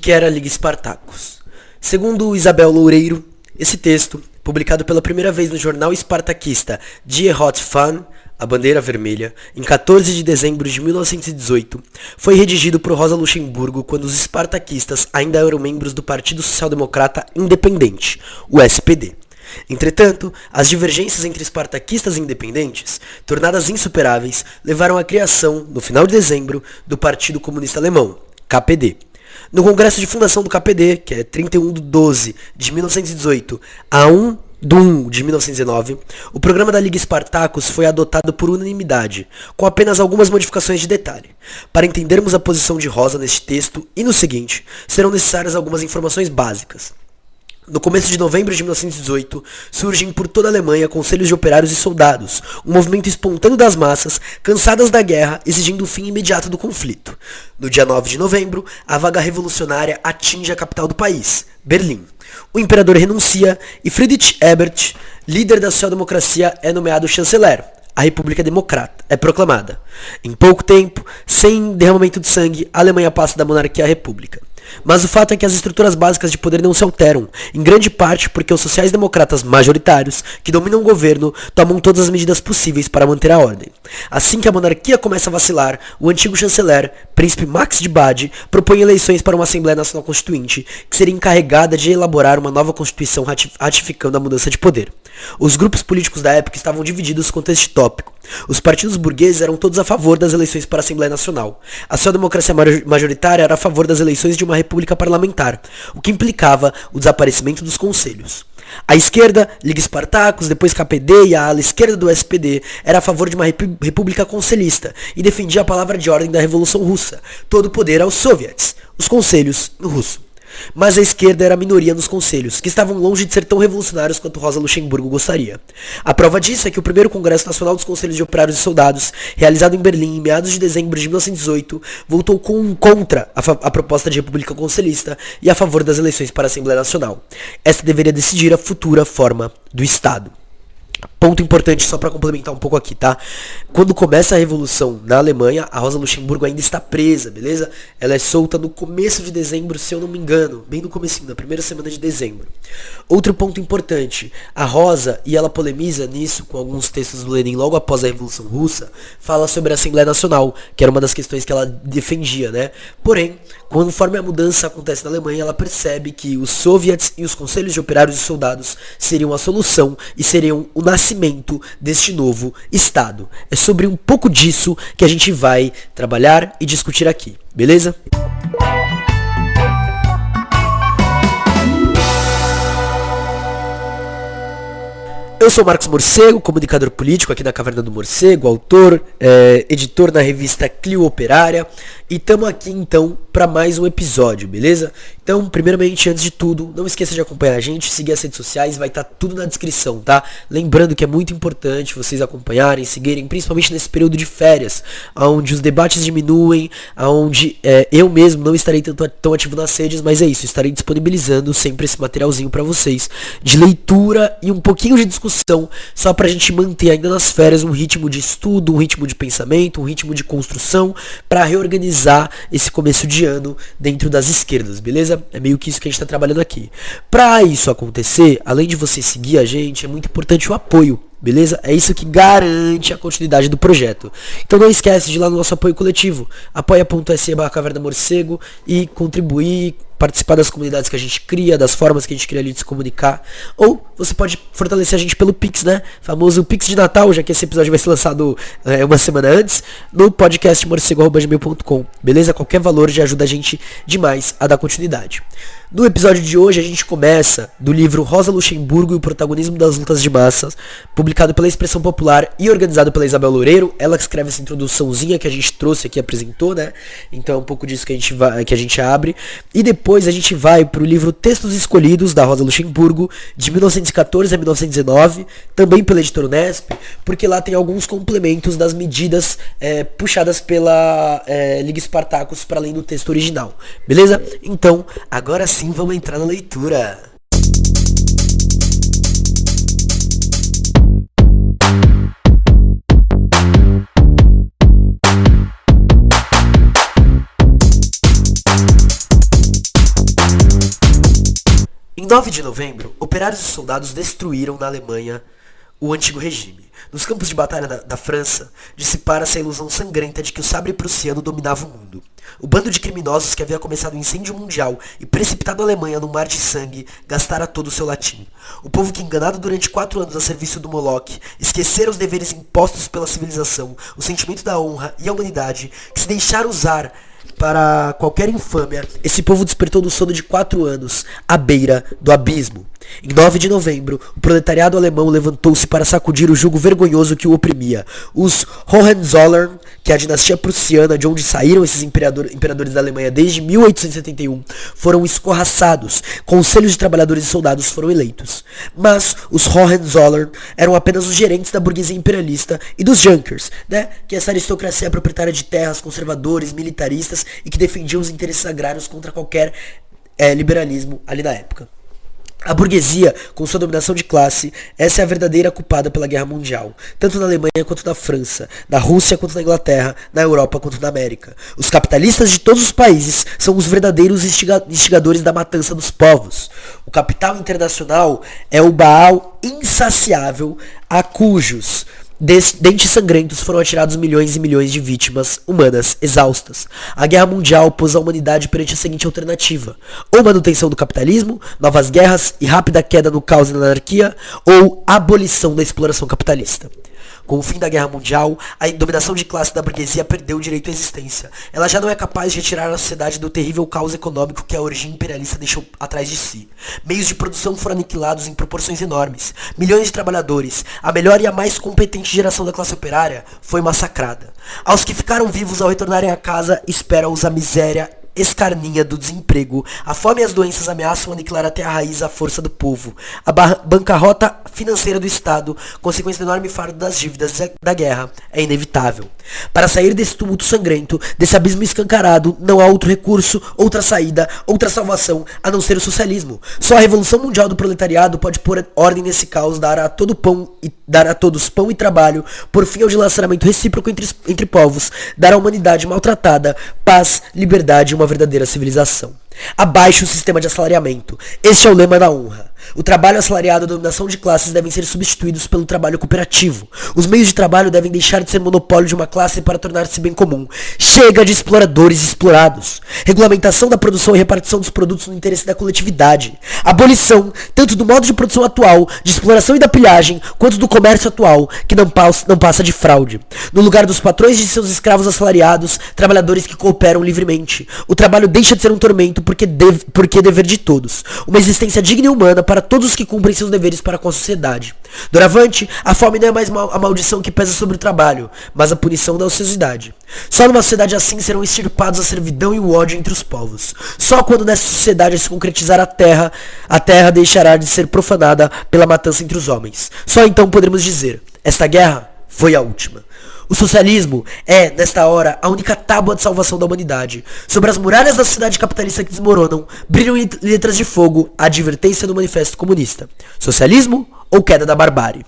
que era a Liga Spartacus. Segundo Isabel Loureiro, esse texto, publicado pela primeira vez no jornal espartaquista Die Rote Fahne, a bandeira vermelha, em 14 de dezembro de 1918, foi redigido por Rosa Luxemburgo quando os espartaquistas ainda eram membros do Partido Social Democrata Independente, o SPD. Entretanto, as divergências entre espartaquistas e independentes, tornadas insuperáveis, levaram à criação, no final de dezembro, do Partido Comunista Alemão, KPD. No congresso de fundação do KPD, que é 31 de 12 de 1918 a 1 de 1 de 1919, o programa da Liga Spartacus foi adotado por unanimidade, com apenas algumas modificações de detalhe. Para entendermos a posição de Rosa neste texto e no seguinte, serão necessárias algumas informações básicas. No começo de novembro de 1918, surgem por toda a Alemanha conselhos de operários e soldados, um movimento espontâneo das massas, cansadas da guerra, exigindo o fim imediato do conflito. No dia 9 de novembro, a vaga revolucionária atinge a capital do país, Berlim. O imperador renuncia e Friedrich Ebert, líder da social-democracia, é nomeado chanceler. A República Democrata é proclamada. Em pouco tempo, sem derramamento de sangue, a Alemanha passa da monarquia à república. Mas o fato é que as estruturas básicas de poder não se alteram, em grande parte porque os sociais-democratas majoritários, que dominam o governo, tomam todas as medidas possíveis para manter a ordem. Assim que a monarquia começa a vacilar, o antigo chanceler, príncipe Max de Bade, propõe eleições para uma Assembleia Nacional Constituinte, que seria encarregada de elaborar uma nova Constituição ratificando a mudança de poder. Os grupos políticos da época estavam divididos quanto a este tópico. Os partidos burgueses eram todos a favor das eleições para a Assembleia Nacional. A social-democracia majoritária era a favor das eleições de uma república parlamentar, o que implicava o desaparecimento dos conselhos. A esquerda, Liga Spartacus, depois KPD e a ala esquerda do SPD, era a favor de uma república conselhista e defendia a palavra de ordem da Revolução Russa, todo o poder aos soviets, os conselhos no russo. Mas a esquerda era a minoria nos conselhos, que estavam longe de ser tão revolucionários quanto Rosa Luxemburgo gostaria. A prova disso é que o primeiro Congresso Nacional dos Conselhos de Operários e Soldados, realizado em Berlim em meados de dezembro de 1918, votou contra a proposta de república conselhista e a favor das eleições para a Assembleia Nacional. Esta deveria decidir a futura forma do Estado. Ponto importante só para complementar um pouco aqui, tá? Quando começa a Revolução na Alemanha, a Rosa Luxemburgo ainda está presa, beleza? Ela é solta no começo de dezembro, se eu não me engano, bem no comecinho, na primeira semana de dezembro. Outro ponto importante, a Rosa, e ela polemiza nisso com alguns textos do Lenin logo após a Revolução Russa, fala sobre a Assembleia Nacional, que era uma das questões que ela defendia, né? Porém, conforme a mudança acontece na Alemanha, ela percebe que os soviets e os conselhos de operários e soldados seriam a solução e seriam o nascimento deste novo Estado. É sobre um pouco disso que a gente vai trabalhar e discutir aqui, beleza? Eu sou Marcos Morcego, comunicador político aqui na Caverna do Morcego, autor, editor na revista Clio Operária, e estamos aqui então para mais um episódio, beleza? Então, primeiramente, antes de tudo, não esqueça de acompanhar a gente, seguir as redes sociais, vai estar tudo na descrição, tá? Lembrando que é muito importante vocês acompanharem, seguirem, principalmente nesse período de férias, onde os debates diminuem, onde eu mesmo não estarei tão ativo nas redes, mas é isso, estarei disponibilizando sempre esse materialzinho para vocês, de leitura e um pouquinho de discussão, só pra gente manter ainda nas férias um ritmo de estudo, um ritmo de pensamento, um ritmo de construção, pra reorganizar esse começo de ano dentro das esquerdas, beleza? É meio que isso que a gente tá trabalhando aqui. Pra isso acontecer, além de você seguir a gente, é muito importante o apoio, beleza? É isso que garante a continuidade do projeto. Então não esquece de ir lá no nosso apoio coletivo, apoia.se/Caverna-Morcego e contribuir, participar das comunidades que a gente cria, das formas que a gente cria ali de se comunicar. Ou você pode fortalecer a gente pelo Pix, né? Famoso Pix de Natal, já que esse episódio vai ser lançado uma semana antes, no podcast morcego@gmail.com, beleza? Qualquer valor já ajuda a gente demais a dar continuidade. No episódio de hoje a gente começa do livro Rosa Luxemburgo e o protagonismo das lutas de massas, publicado pela Expressão Popular e organizado pela Isabel Loureiro. Ela que escreve essa introduçãozinha que a gente trouxe aqui, apresentou, né? Então é um pouco disso que a gente abre. E depois a gente vai pro livro Textos Escolhidos, da Rosa Luxemburgo, de 1914 a 1919, também pela editora Unesp, porque lá tem alguns complementos das medidas puxadas pela Liga Spartacus para além do texto original. Beleza? Então, agora sim vamos entrar na leitura. 9 de novembro, operários e soldados destruíram na Alemanha o antigo regime. Nos campos de batalha da França, dissipara-se a ilusão sangrenta de que o sabre prussiano dominava o mundo. O bando de criminosos que havia começado o incêndio mundial e precipitado a Alemanha num mar de sangue, gastara todo o seu latim. O povo que, enganado durante 4 anos a serviço do Moloch, esquecera os deveres impostos pela civilização, o sentimento da honra e a humanidade, que se deixara usar para qualquer infâmia, esse povo despertou do sono de 4 anos, à beira do abismo. Em 9 de novembro, o proletariado alemão levantou-se para sacudir o jugo vergonhoso que o oprimia. Os Hohenzollern, que é a dinastia prussiana de onde saíram esses imperadores da Alemanha desde 1871, foram escorraçados. Conselhos de trabalhadores e soldados foram eleitos. Mas os Hohenzollern eram apenas os gerentes da burguesia imperialista e dos Junkers, que é essa aristocracia proprietária de terras, conservadores, militaristas e que defendiam os interesses agrários contra qualquer liberalismo ali na época. A burguesia, com sua dominação de classe, essa é a verdadeira culpada pela Guerra Mundial, tanto na Alemanha quanto na França, na Rússia quanto na Inglaterra, na Europa quanto na América. Os capitalistas de todos os países são os verdadeiros instigadores da matança dos povos. O capital internacional é o Baal insaciável a cujos dentes sangrentos foram atirados milhões e milhões de vítimas humanas exaustas. A Guerra Mundial pôs a humanidade perante a seguinte alternativa: ou manutenção do capitalismo, novas guerras e rápida queda no caos e na anarquia, ou abolição da exploração capitalista. Com o fim da Guerra Mundial, a dominação de classe da burguesia perdeu o direito à existência. Ela já não é capaz de retirar a sociedade do terrível caos econômico que a orgia imperialista deixou atrás de si. Meios de produção foram aniquilados em proporções enormes. Milhões de trabalhadores, a melhor e a mais competente geração da classe operária, foi massacrada. Aos que ficaram vivos ao retornarem a casa, espera-os a miséria escarninha do desemprego. A fome e as doenças ameaçam aniquilar até a raiz a força do povo. A bancarrota financeira do Estado, consequência do enorme fardo das dívidas da guerra, é inevitável. Para sair desse tumulto sangrento, desse abismo escancarado, não há outro recurso, outra saída, outra salvação, a não ser o socialismo. Só a revolução mundial do proletariado pode pôr ordem nesse caos, dar a todos pão e trabalho, por fim ao dilaceramento recíproco entre povos, dar à humanidade maltratada paz, liberdade e uma verdadeira civilização. Abaixo o sistema de assalariamento. Este é o lema da honra. O trabalho assalariado e a dominação de classes devem ser substituídos pelo trabalho cooperativo. Os meios de trabalho devem deixar de ser monopólio de uma classe para tornar-se bem comum. Chega de exploradores e explorados. Regulamentação da produção e repartição dos produtos no interesse da coletividade. Abolição, tanto do modo de produção atual, de exploração e da pilhagem, quanto do comércio atual, que não passa de fraude. No lugar dos patrões de seus escravos assalariados, trabalhadores que cooperam livremente. O trabalho deixa de ser um tormento porque é dever de todos. Uma existência digna e humana para todos os que cumprem seus deveres para com a sociedade. Doravante, a fome não é mais a maldição que pesa sobre o trabalho, mas a punição da ociosidade. Só numa sociedade assim serão extirpados a servidão e o ódio entre os povos. Só quando nessa sociedade se concretizar a terra deixará de ser profanada pela matança entre os homens. Só então poderemos dizer: esta guerra foi a última. O socialismo é, nesta hora, a única tábua de salvação da humanidade. Sobre as muralhas da sociedade capitalista que desmoronam, brilham em letras de fogo a advertência do Manifesto Comunista: socialismo ou queda da barbárie?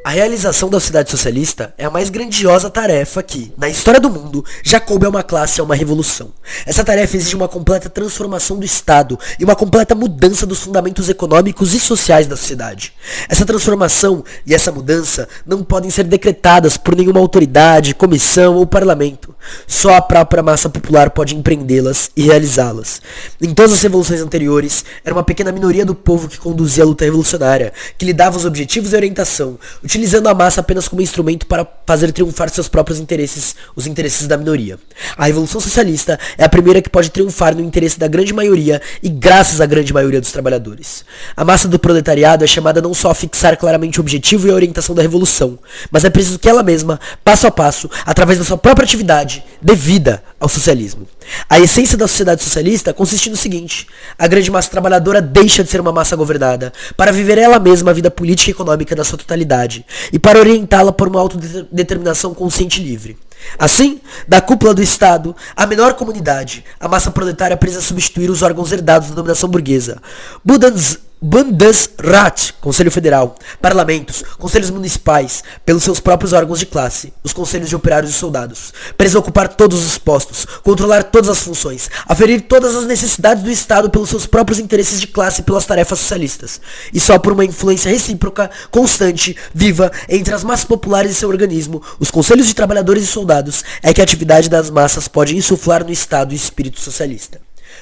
A realização da sociedade socialista é a mais grandiosa tarefa que, na história do mundo, já coube a uma classe e a uma revolução. Essa tarefa exige uma completa transformação do Estado e uma completa mudança dos fundamentos econômicos e sociais da sociedade. Essa transformação e essa mudança não podem ser decretadas por nenhuma autoridade, comissão ou parlamento. Só a própria massa popular pode empreendê-las e realizá-las. Em todas as revoluções anteriores, era uma pequena minoria do povo que conduzia a luta revolucionária, que lhe dava os objetivos e orientação, utilizando a massa apenas como instrumento para fazer triunfar seus próprios interesses, os interesses da minoria. A Revolução Socialista é a primeira que pode triunfar no interesse da grande maioria e graças à grande maioria dos trabalhadores. A massa do proletariado é chamada não só a fixar claramente o objetivo e a orientação da revolução, mas é preciso que ela mesma, passo a passo, através da sua própria atividade, dê vida ao socialismo. A essência da sociedade socialista consiste no seguinte: a grande massa trabalhadora deixa de ser uma massa governada, para viver ela mesma a vida política e econômica na sua totalidade, e para orientá-la por uma autodeterminação consciente e livre. Assim, da cúpula do Estado, a menor comunidade, a massa proletária precisa substituir os órgãos herdados da dominação burguesa. Bundesrat, Conselho Federal, parlamentos, conselhos municipais, pelos seus próprios órgãos de classe, os conselhos de operários e soldados, presa ocupar todos os postos, controlar todas as funções, aferir todas as necessidades do Estado pelos seus próprios interesses de classe e pelas tarefas socialistas, e só por uma influência recíproca, constante, viva, entre as massas populares e seu organismo, os conselhos de trabalhadores e soldados, é que a atividade das massas pode insuflar no Estado o espírito socialista.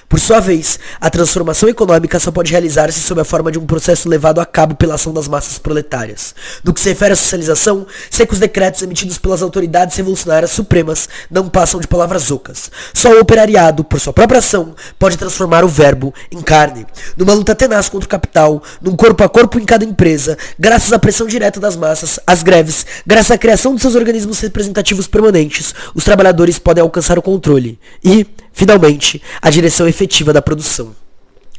Por sua vez, a transformação econômica só pode realizar-se sob a forma de um processo levado a cabo pela ação das massas proletárias. No que se refere à socialização, secos decretos emitidos pelas autoridades revolucionárias supremas não passam de palavras ocas. Só o operariado, por sua própria ação, pode transformar o verbo em carne. Numa luta tenaz contra o capital, num corpo a corpo em cada empresa, graças à pressão direta das massas, às greves, graças à criação de seus organismos representativos permanentes, os trabalhadores podem alcançar o controle e, finalmente, a direção efetiva da produção.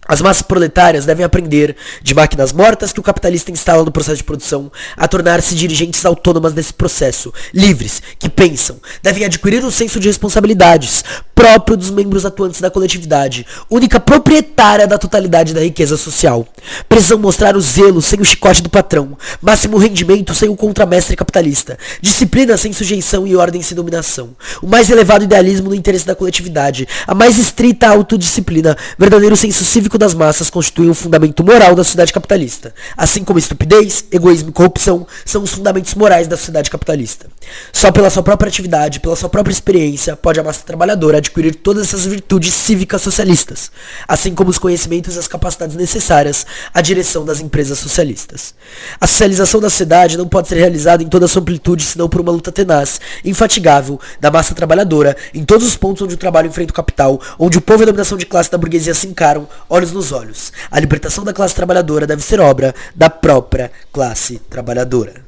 As massas proletárias devem aprender, de máquinas mortas que o capitalista instala no processo de produção, a tornar-se dirigentes autônomas desse processo, livres, que pensam, devem adquirir um senso de responsabilidades, próprio dos membros atuantes da coletividade, única proprietária da totalidade da riqueza social. Precisam mostrar o zelo sem o chicote do patrão, máximo rendimento sem o contramestre capitalista, disciplina sem sujeição e ordem sem dominação, o mais elevado idealismo no interesse da coletividade, a mais estrita autodisciplina, verdadeiro senso cívico das massas constituem o fundamento moral da sociedade capitalista, assim como estupidez, egoísmo e corrupção são os fundamentos morais da sociedade capitalista. Só pela sua própria atividade, pela sua própria experiência, pode a massa trabalhadora adquirir todas essas virtudes cívicas socialistas, assim como os conhecimentos e as capacidades necessárias à direção das empresas socialistas. A socialização da sociedade não pode ser realizada em toda a sua amplitude senão por uma luta tenaz, infatigável, da massa trabalhadora, em todos os pontos onde o trabalho enfrenta o capital, onde o povo e a dominação de classe da burguesia se encaram, olhos nos olhos. A libertação da classe trabalhadora deve ser obra da própria classe trabalhadora.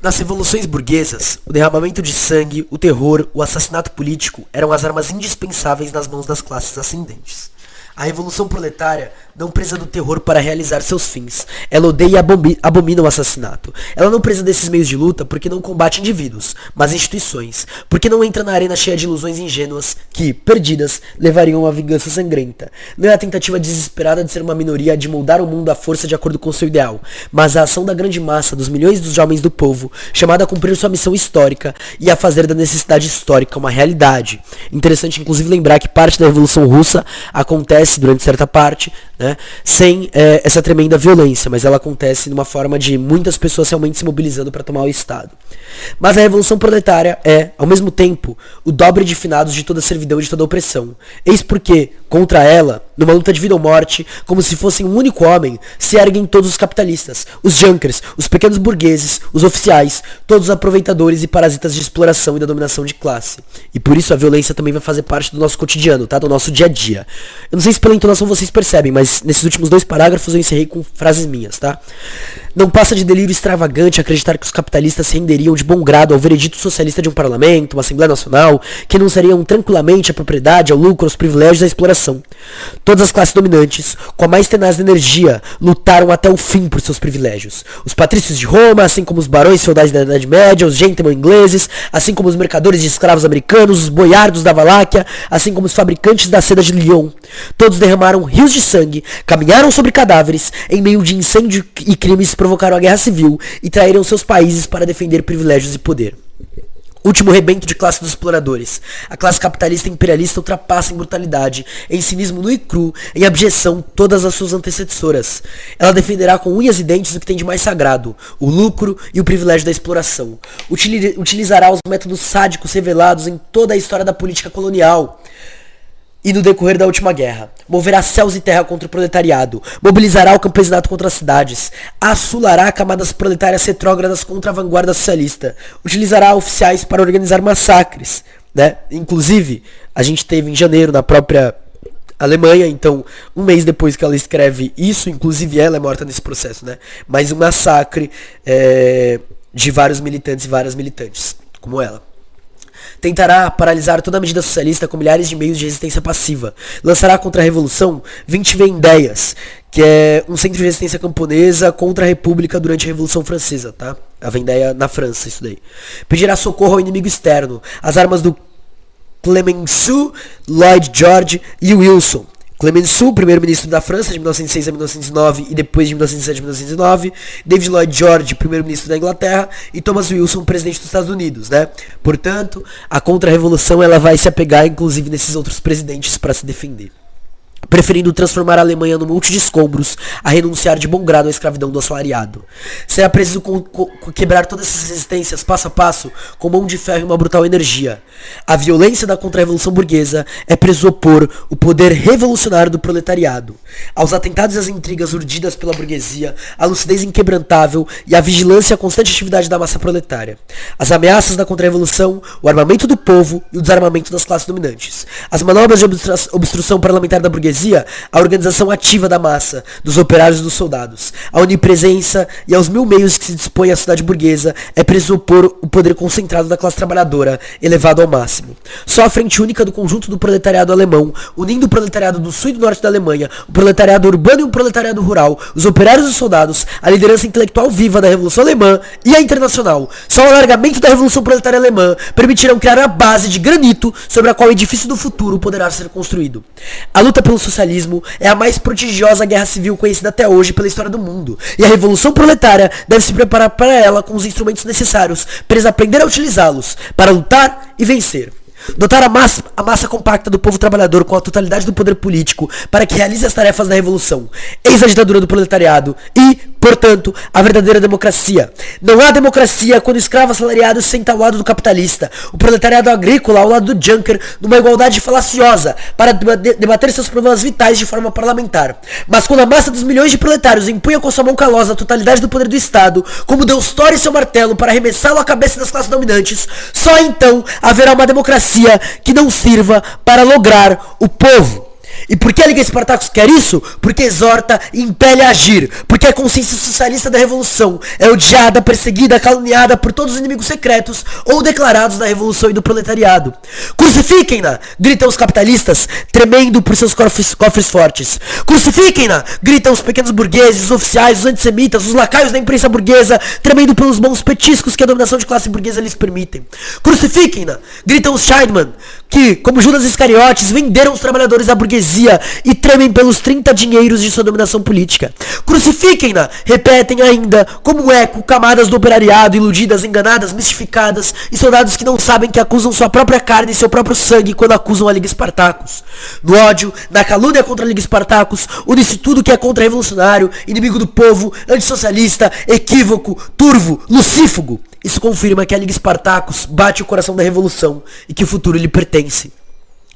Nas revoluções burguesas, o derramamento de sangue, o terror, o assassinato político eram as armas indispensáveis nas mãos das classes ascendentes. A revolução proletária não presa do terror para realizar seus fins. Ela odeia e abomina o assassinato. Ela não presa desses meios de luta porque não combate indivíduos, mas instituições. Porque não entra na arena cheia de ilusões ingênuas que, perdidas, levariam a uma vingança sangrenta. Não é a tentativa desesperada de ser uma minoria de moldar o mundo à força de acordo com seu ideal, mas a ação da grande massa dos milhões dos homens do povo, chamada a cumprir sua missão histórica e a fazer da necessidade histórica uma realidade. Interessante inclusive lembrar que parte da Revolução Russa acontece durante certa parte, né, sem essa tremenda violência, mas ela acontece numa forma de muitas pessoas realmente se mobilizando para tomar o Estado. Mas a Revolução Proletária é, ao mesmo tempo, o dobre de finados de toda servidão e de toda opressão. Eis porque, contra ela, numa luta de vida ou morte, como se fossem um único homem, se erguem todos os capitalistas, os junkers, os pequenos burgueses, os oficiais, todos os aproveitadores e parasitas de exploração e da dominação de classe. E por isso a violência também vai fazer parte do nosso cotidiano, tá? Do nosso dia a dia. Eu não sei se pela entonação vocês percebem, mas nesses últimos 2 parágrafos eu encerrei com frases minhas, tá? Não passa de delírio extravagante acreditar que os capitalistas se renderiam de bom grado ao veredito socialista de um parlamento, uma Assembleia Nacional, que renunciariam tranquilamente à propriedade, ao lucro, aos privilégios e à exploração. Todas as classes dominantes, com a mais tenaz energia, lutaram até o fim por seus privilégios. Os patrícios de Roma, assim como os barões feudais da Idade Média, os gentlemen ingleses, assim como os mercadores de escravos americanos, os boiardos da Valáquia, assim como os fabricantes da seda de Lyon. Todos derramaram rios de sangue, caminharam sobre cadáveres, em meio de incêndio e crimes provocaram a guerra civil e traíram seus países para defender privilégios e poder. Último rebento de classe dos exploradores. A classe capitalista imperialista ultrapassa em brutalidade, em cinismo nu e cru, em abjeção todas as suas antecessoras. Ela defenderá com unhas e dentes o que tem de mais sagrado, o lucro e o privilégio da exploração. Utilizará os métodos sádicos revelados em toda a história da política colonial e no decorrer da última guerra. Moverá céus e terra contra o proletariado, mobilizará o campesinato contra as cidades, assulará camadas proletárias retrógradas contra a vanguarda socialista, utilizará oficiais para organizar massacres, né? Inclusive, a gente teve em janeiro na própria Alemanha, então, um mês depois que ela escreve isso, inclusive ela é morta nesse processo, né? Mas um massacre de vários militantes e várias militantes, como ela. Tentará paralisar toda a medida socialista com milhares de meios de resistência passiva. Lançará contra a Revolução 20 Vendéias, que é um centro de resistência camponesa contra a República durante a Revolução Francesa, tá? A Vendéia na França, isso daí. Pedirá socorro ao inimigo externo, as armas do Clemenceau, Lloyd George e Wilson. Clemenceau, primeiro-ministro da França de 1906 a 1909 e depois de 1907 a 1909, David Lloyd George, primeiro-ministro da Inglaterra, e Thomas Wilson, presidente dos Estados Unidos, né? Portanto, a contra-revolução ela vai se apegar inclusive nesses outros presidentes para se defender, preferindo transformar a Alemanha num monte de escombros a renunciar de bom grado à escravidão do assalariado. Será preciso quebrar todas essas resistências passo a passo com mão de ferro e uma brutal energia. A violência da contra-revolução burguesa é preciso opor o poder revolucionário do proletariado aos atentados e às intrigas urdidas pela burguesia, a lucidez inquebrantável e a vigilância e a constante atividade da massa proletária. As ameaças da contra-revolução, o armamento do povo e o desarmamento das classes dominantes. As manobras de obstrução parlamentar da burguesia, a organização ativa da massa, dos operários e dos soldados, a onipresença e aos mil meios que se dispõe a cidade burguesa, é preciso opor o poder concentrado da classe trabalhadora, elevado ao máximo. Só a frente única do conjunto do proletariado alemão, unindo o proletariado do sul e do norte da Alemanha, o proletariado urbano e o proletariado rural, os operários e os soldados, a liderança intelectual viva da Revolução Alemã e a internacional, só o alargamento da Revolução Proletária Alemã permitirão criar a base de granito sobre a qual o edifício do futuro poderá ser construído. A luta pelo socialismo é a mais prodigiosa guerra civil conhecida até hoje pela história do mundo, e a revolução proletária deve se preparar para ela com os instrumentos necessários, para aprender a utilizá-los, para lutar e vencer. Dotar a massa compacta do povo trabalhador com a totalidade do poder político para que realize as tarefas da revolução. Eis a ditadura do proletariado e, portanto, a verdadeira democracia. Não há democracia quando o escravo assalariado se senta ao lado do capitalista, o proletariado agrícola ao lado do junker, numa igualdade falaciosa, para debater seus problemas vitais de forma parlamentar. Mas quando a massa dos milhões de proletários empunha com sua mão calosa a totalidade do poder do Estado, como Deus tore seu martelo para arremessá-lo à cabeça das classes dominantes, só então haverá uma democracia que não sirva para lograr o povo. E por que a Liga Spartacus quer isso? Porque exorta e impele a agir. Porque a consciência socialista da revolução é odiada, perseguida, caluniada por todos os inimigos secretos ou declarados da revolução e do proletariado. Crucifiquem-na! Gritam os capitalistas, tremendo por seus cofres fortes. Crucifiquem-na! Gritam os pequenos burgueses, os oficiais, os antissemitas, os lacaios da imprensa burguesa, tremendo pelos bons petiscos que a dominação de classe burguesa lhes permitem. Crucifiquem-na! Gritam os Scheidman, que, como Judas Iscariotes, venderam os trabalhadores à burguesia e tremem pelos 30 dinheiros de sua dominação política. Crucifiquem-na! Repetem ainda, como eco, camadas do operariado, iludidas, enganadas, mistificadas, e soldados que não sabem que acusam sua própria carne e seu próprio sangue quando acusam a Liga Spartacus. No ódio, na calúnia contra a Liga Spartacus, une-se tudo que é contra-revolucionário, inimigo do povo, antissocialista, equívoco, turvo, lucífago. Isso confirma que a Liga Spartacus bate o coração da revolução e que o futuro lhe pertence.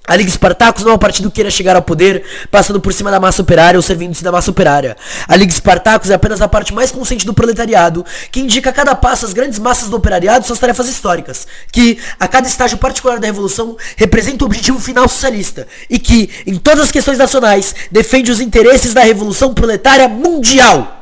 A Liga Spartacus não é um partido que queira chegar ao poder passando por cima da massa operária ou servindo-se da massa operária. A Liga Spartacus é apenas a parte mais consciente do proletariado, que indica a cada passo às grandes massas do operariado suas tarefas históricas, que, a cada estágio particular da revolução, representa o objetivo final socialista, e que, em todas as questões nacionais, defende os interesses da revolução proletária mundial.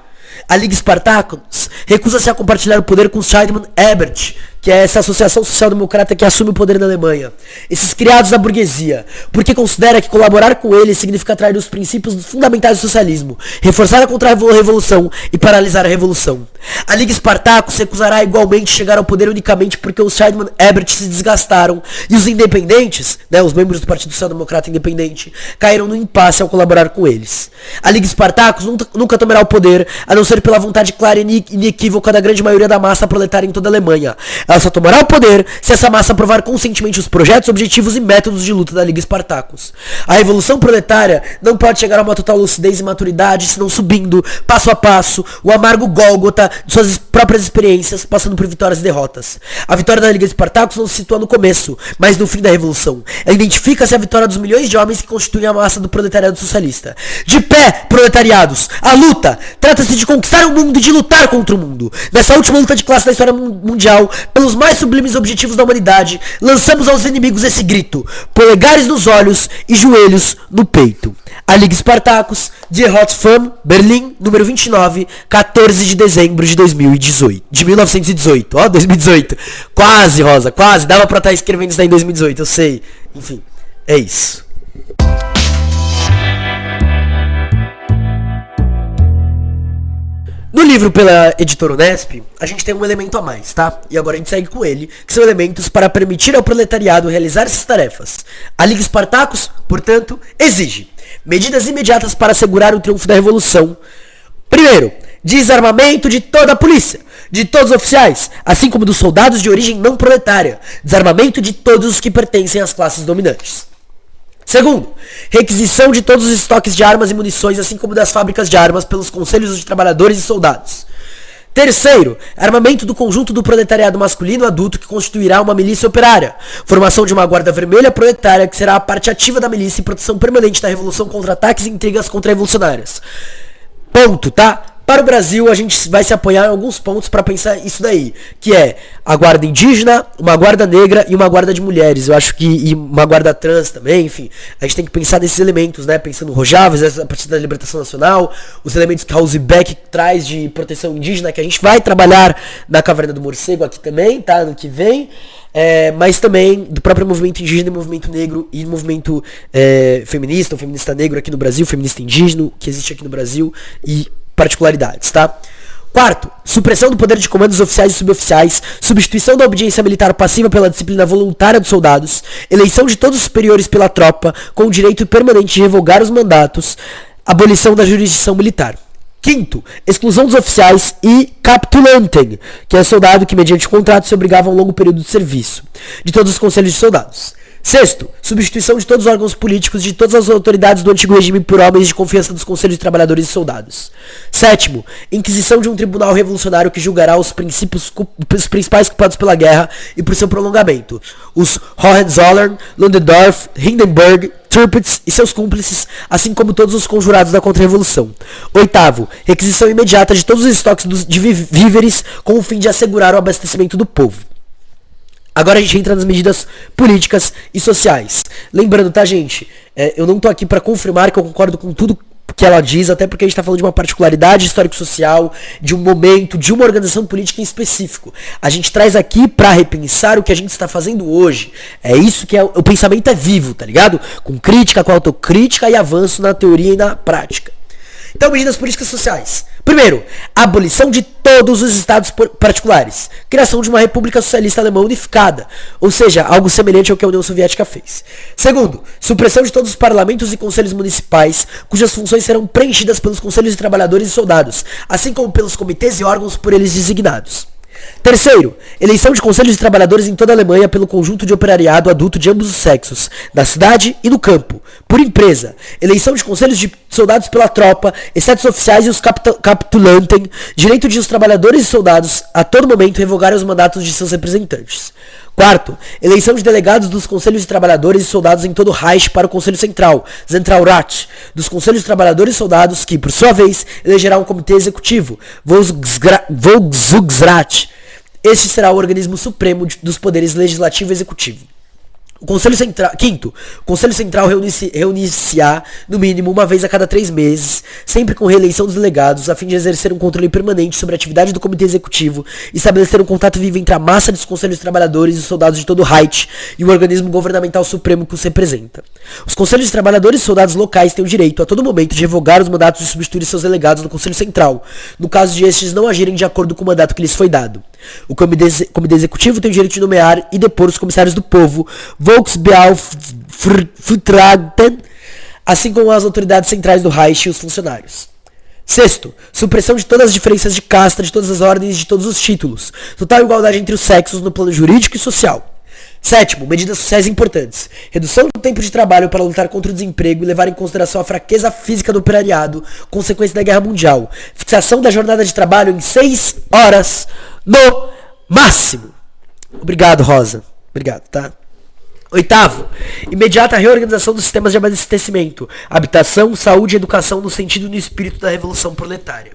A Liga Spartacus recusa-se a compartilhar o poder com Scheidman Ebert, que é essa associação social-democrata que assume o poder na Alemanha. Esses criados da burguesia, porque considera que colaborar com eles significa atrair os princípios fundamentais do socialismo, reforçar a contra-revolução e paralisar a revolução. A Liga Spartacus recusará igualmente chegar ao poder unicamente porque os Scheidman Ebert se desgastaram e os independentes, os membros do Partido Social-Democrata Independente, caíram no impasse ao colaborar com eles. A Liga Spartacus nunca tomará o poder, a não ser pela vontade clara e inequívoca da grande maioria da massa proletária em toda a Alemanha. Ela só tomará o poder se essa massa aprovar conscientemente os projetos, objetivos e métodos de luta da Liga Spartacus. A revolução proletária não pode chegar a uma total lucidez e maturidade senão subindo, passo a passo, o amargo gólgota de suas próprias experiências, passando por vitórias e derrotas. A vitória da Liga Spartacus não se situa no começo, mas no fim da revolução. Ela identifica-se a vitória dos milhões de homens que constituem a massa do proletariado socialista. De pé, proletariados! A luta! Trata-se de conquistar o mundo e de lutar contra o mundo. Nessa última luta de classe da história mundial, pelos mais sublimes objetivos da humanidade, lançamos aos inimigos esse grito: polegares nos olhos e joelhos no peito. A Liga Spartacus, Die Hotfam, Berlim, número 29, 14 de dezembro de 1918. Ó, 2018. Quase, Rosa, quase. Dava pra estar escrevendo isso daí em 2018, eu sei. Enfim, é isso. No livro pela editora Unesp, a gente tem um elemento a mais, tá? E agora a gente segue com ele, que são elementos para permitir ao proletariado realizar essas tarefas. A Liga Spartacus, portanto, exige medidas imediatas para assegurar o triunfo da revolução. Primeiro, desarmamento de toda a polícia, de todos os oficiais, assim como dos soldados de origem não proletária. Desarmamento de todos os que pertencem às classes dominantes. Segundo, requisição de todos os estoques de armas e munições, assim como das fábricas de armas, pelos conselhos de trabalhadores e soldados. Terceiro, armamento do conjunto do proletariado masculino adulto que constituirá uma milícia operária. Formação de uma guarda vermelha proletária que será a parte ativa da milícia e proteção permanente da revolução contra ataques e intrigas contra-revolucionárias. Ponto, tá? Para o Brasil, a gente vai se apoiar em alguns pontos para pensar isso daí, que é a guarda indígena, uma guarda negra e uma guarda de mulheres. Eu acho que e uma guarda trans também, enfim. A gente tem que pensar nesses elementos, né? Pensando no Rojavas, a partir da Libertação Nacional, os elementos que Raul Beck traz de proteção indígena, que a gente vai trabalhar na Caverna do Morcego aqui também, tá? Ano que vem. Mas também do próprio movimento indígena, movimento negro e movimento feminista, o feminista negro aqui no Brasil, feminista indígena que existe aqui no Brasil e particularidades, tá? Quarto, supressão do poder de comando dos oficiais e suboficiais, substituição da obediência militar passiva pela disciplina voluntária dos soldados, eleição de todos os superiores pela tropa, com o direito permanente de revogar os mandatos, abolição da jurisdição militar. Quinto, exclusão dos oficiais e capitulantem, que é soldado que mediante contrato se obrigava a um longo período de serviço, de todos os conselhos de soldados. Sexto, substituição de todos os órgãos políticos de todas as autoridades do antigo regime por homens de confiança dos conselhos de trabalhadores e soldados. Sétimo, inquisição de um tribunal revolucionário que julgará os principais culpados pela guerra e por seu prolongamento. Os Hohenzollern, Ludendorff, Hindenburg, Tirpitz e seus cúmplices, assim como todos os conjurados da contra-revolução. Oitavo, requisição imediata de todos os estoques de víveres com o fim de assegurar o abastecimento do povo. Agora a gente entra nas medidas políticas e sociais. Lembrando, tá, gente? Eu não tô aqui para confirmar que eu concordo com tudo que ela diz, até porque a gente tá falando de uma particularidade histórico-social, de um momento, de uma organização política em específico. A gente traz aqui para repensar o que a gente está fazendo hoje. É isso que o pensamento é vivo, tá ligado? Com crítica, com autocrítica e avanço na teoria e na prática. Então, medidas políticas sociais. Primeiro, abolição de todos os estados particulares. Criação de uma república socialista alemã unificada. Ou seja, algo semelhante ao que a União Soviética fez. Segundo, supressão de todos os parlamentos e conselhos municipais, cujas funções serão preenchidas pelos conselhos de trabalhadores e soldados, assim como pelos comitês e órgãos por eles designados. Terceiro, eleição de conselhos de trabalhadores em toda a Alemanha pelo conjunto de operariado adulto de ambos os sexos, na cidade e no campo, por empresa. Eleição de conselhos de soldados pela tropa, exceto os oficiais e os capitulanten, direito de os trabalhadores e soldados a todo momento revogarem os mandatos de seus representantes. Quarto, eleição de delegados dos conselhos de trabalhadores e soldados em todo o Reich para o Conselho Central, Zentralrat, dos conselhos de trabalhadores e soldados que, por sua vez, elegerá um comitê executivo, Volksrat. Este será o organismo supremo dos poderes legislativo e executivo. O Conselho Central, quinto, o Conselho Central reunir-se-á no mínimo uma vez a cada 3 meses, sempre com reeleição dos delegados, a fim de exercer um controle permanente sobre a atividade do Comitê Executivo e estabelecer um contato vivo entre a massa dos Conselhos de Trabalhadores e os soldados de todo o Reich e o organismo governamental supremo que os representa. Os Conselhos de Trabalhadores e soldados locais têm o direito, a todo momento, de revogar os mandatos e substituir seus delegados no Conselho Central, no caso de estes não agirem de acordo com o mandato que lhes foi dado. O Comitê Executivo tem o direito de nomear e depor os comissários do povo, Volksbeauftragten, assim como as autoridades centrais do Reich e os funcionários. Sexto, supressão de todas as diferenças de casta, de todas as ordens e de todos os títulos. Total igualdade entre os sexos no plano jurídico e social. Sétimo, medidas sociais importantes. Redução do tempo de trabalho para lutar contra o desemprego e levar em consideração a fraqueza física do operariado, consequência da Guerra Mundial. Fixação da jornada de trabalho em 6 horas no máximo. Obrigado, Rosa. Obrigado, tá? Oitavo, imediata reorganização dos sistemas de abastecimento, habitação, saúde e educação no sentido e no espírito da Revolução Proletária.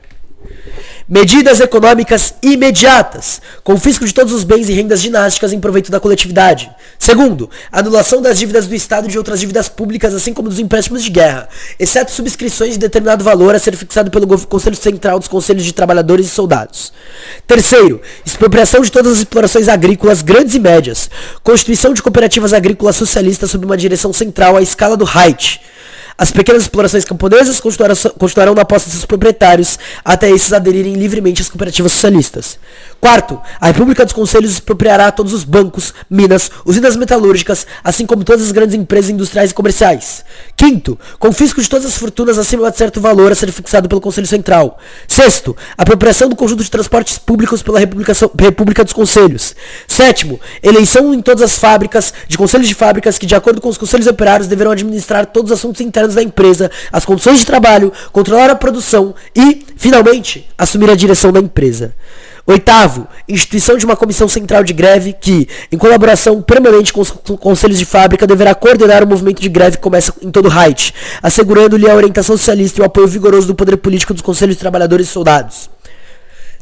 Medidas econômicas imediatas. Confisco de todos os bens e rendas dinásticas em proveito da coletividade. Segundo, anulação das dívidas do Estado e de outras dívidas públicas, assim como dos empréstimos de guerra, exceto subscrições de determinado valor a ser fixado pelo Conselho Central dos Conselhos de Trabalhadores e Soldados. Terceiro, expropriação de todas as explorações agrícolas grandes e médias. Constituição de cooperativas agrícolas socialistas sob uma direção central à escala do Reich. As pequenas explorações camponesas continuarão na posse de seus proprietários até esses aderirem livremente às cooperativas socialistas. Quarto, a República dos Conselhos expropriará todos os bancos, minas, usinas metalúrgicas, assim como todas as grandes empresas industriais e comerciais. Quinto, confisco de todas as fortunas acima de certo valor a ser fixado pelo Conselho Central. Sexto, apropriação do conjunto de transportes públicos pela República dos Conselhos. Sétimo, eleição em todas as fábricas, de conselhos de fábricas que, de acordo com os conselhos operários, deverão administrar todos os assuntos internos da empresa, as condições de trabalho, controlar a produção e, finalmente, assumir a direção da empresa. Oitavo, instituição de uma comissão central de greve que, em colaboração permanente com os conselhos de fábrica, deverá coordenar o movimento de greve que começa em todo o Reich, assegurando-lhe a orientação socialista e o apoio vigoroso do poder político dos conselhos de trabalhadores e soldados.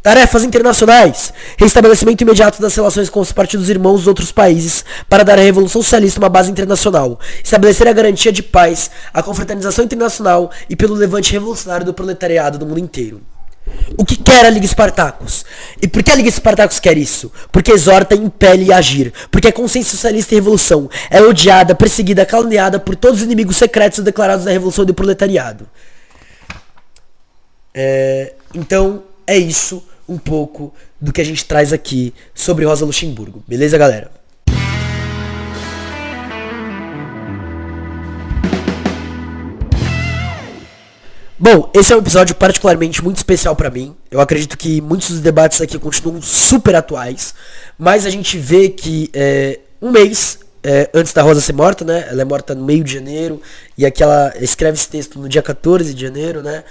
Tarefas internacionais. Restabelecimento imediato das relações com os partidos irmãos dos outros países para dar à Revolução Socialista uma base internacional. Estabelecer a garantia de paz, a confraternização internacional e pelo levante revolucionário do proletariado do mundo inteiro. O que quer a Liga Spartacus? E por que a Liga Spartacus quer isso? Porque exorta, impele a agir. Porque é consciência socialista e revolução. É odiada, perseguida, caluniada por todos os inimigos secretos declarados na revolução do proletariado. Então, é isso um pouco do que a gente traz aqui sobre Rosa Luxemburgo. Beleza, galera? Bom, esse é um episódio particularmente muito especial pra mim. Eu acredito que muitos dos debates aqui continuam super atuais, mas a gente vê que um mês antes da Rosa ser morta, né? Ela é morta no meio de janeiro, e aqui ela escreve esse texto no dia 14 de janeiro, né?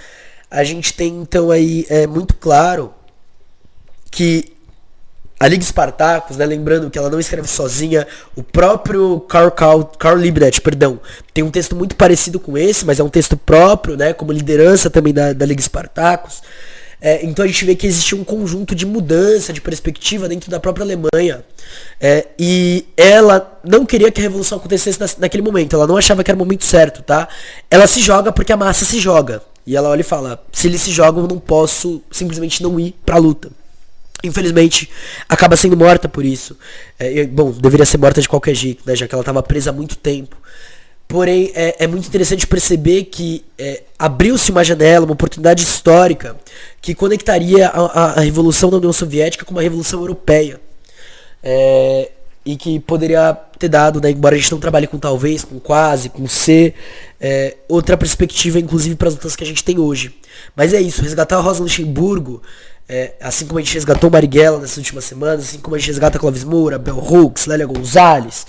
A gente tem então aí muito claro que a Liga Spartacus, né, lembrando que ela não escreve sozinha, o próprio Karl Liebknecht, tem um texto muito parecido com esse, mas é um texto próprio, né, como liderança também da Liga Spartacus. Então a gente vê que existia um conjunto de mudança de perspectiva dentro da própria Alemanha, e ela não queria que a revolução acontecesse naquele momento, ela não achava que era o momento certo, tá? Ela se joga porque a massa se joga, e ela olha e fala, se eles se jogam eu não posso simplesmente não ir pra luta. Infelizmente, acaba sendo morta por isso. Bom, deveria ser morta de qualquer jeito, né, já que ela estava presa há muito tempo. Porém, é muito interessante perceber que abriu-se uma janela, uma oportunidade histórica que conectaria a Revolução da União Soviética com uma Revolução Europeia. E que poderia ter dado, né, embora a gente não trabalhe com talvez, com quase, com se, outra perspectiva, inclusive para as lutas que a gente tem hoje. Mas é isso, resgatar a Rosa Luxemburgo, assim como a gente resgatou Marighella nessas últimas semanas, assim como a gente resgata Clóvis Moura, Bell Hooks, Lélia Gonzalez,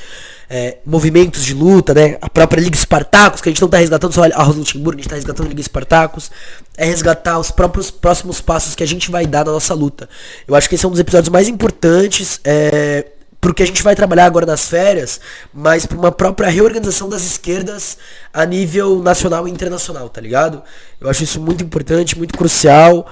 movimentos de luta, né, a própria Liga Spartacus, que a gente não está resgatando só a Rosa Luxemburgo, a gente está resgatando a Liga Spartacus, é resgatar os próprios próximos passos que a gente vai dar na nossa luta. Eu acho que esse é um dos episódios mais importantes, porque a gente vai trabalhar agora nas férias, mas por uma própria reorganização das esquerdas a nível nacional e internacional, tá ligado? Eu acho isso muito importante, muito crucial.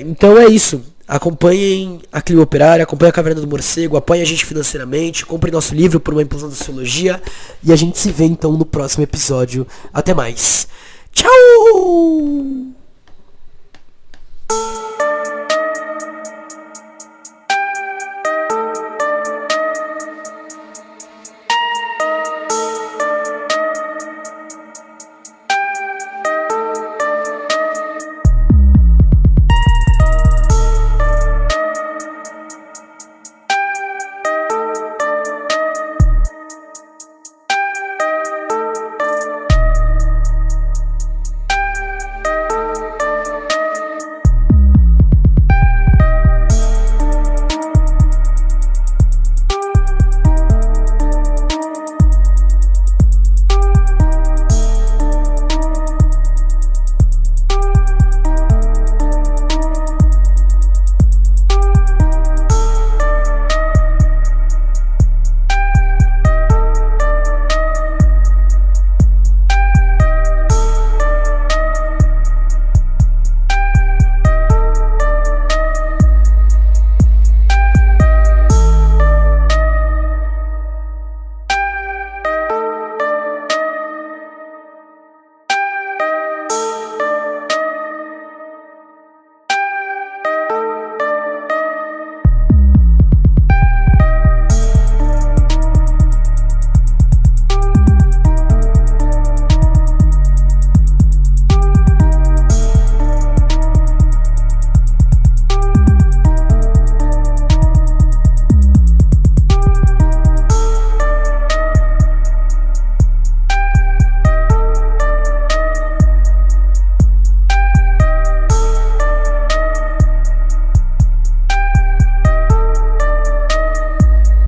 Então é isso. Acompanhem a Clio Operária, acompanhem a Caverna do Morcego, apoiem a gente financeiramente, comprem nosso livro Por uma Implosão da Sociologia, e a gente se vê então no próximo episódio. Até mais. Tchau!